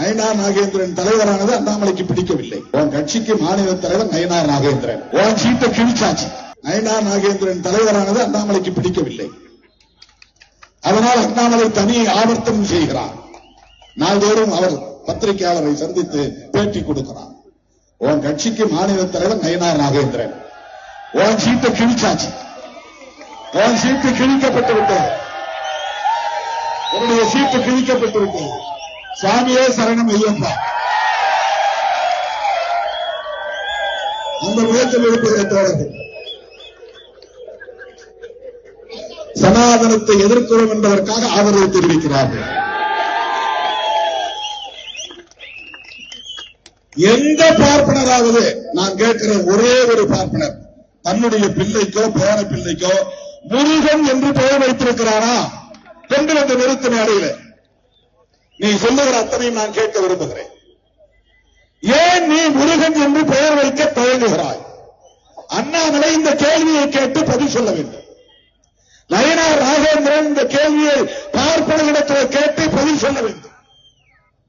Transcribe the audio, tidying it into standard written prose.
நயினார் நாகேந்திரன் தலைவரானது அண்ணாமலைக்கு பிடிக்கவில்லை. உன் கட்சிக்கு மாநில தலைவர் நயினார் நாகேந்திரன், உன் சீட்டை கிழிச்சாச்சு. நயினார் நாகேந்திரன் தலைவரானது அண்ணாமலைக்கு பிடிக்கவில்லை. அதனால் அண்ணாமலை தனி ஆவர்த்தனம் செய்கிறார். நாள்தோறும் அவர் பத்திரிகையாளரை சந்தித்து பேட்டி கொடுக்கிறார். உன் கட்சிக்கு மாநில தலைவர் நயினார் நாகேந்திரன், உன் சீட்டை கிழிச்சாச்சு, உன் சீட்டு கிழிக்கப்பட்டு விட்டது, உன்னுடைய சீட்டு கிழிக்கப்பட்டு விட்டது. சுவாமியே சரணம் ஐயப்பா. அந்த முயற்சியில் இருப்பதை தோழர்கள் சனாதனத்தை எதிர்க்கிறோம் என்பதற்காக ஆதரவு தெரிவிக்கிறார்கள். எந்த பார்ப்பனராவது, நான் கேட்கிற ஒரே ஒரு பார்ப்பனர் தன்னுடைய பிள்ளைக்கோ பேர பிள்ளைக்கோ முருகன் என்று பெயர் வைத்திருக்கிறாரா? கொண்டு வந்த நிறுத்த மேடையில நீ சொல்லுகிற அத்தனையும் நான் கேட்க விரும்புகிறேன். ஏன் நீ முருகன் என்று பெயர் வைக்க தயங்குகிறாய்? அண்ணாமலை இந்த கேள்வியை கேட்டு பதில் சொல்ல வேண்டும். நயினார் நாகேந்திரன் இந்த கேள்வியை பார்ப்பனர்களிடத்தில் கேட்டு பதில் சொல்ல வேண்டும்.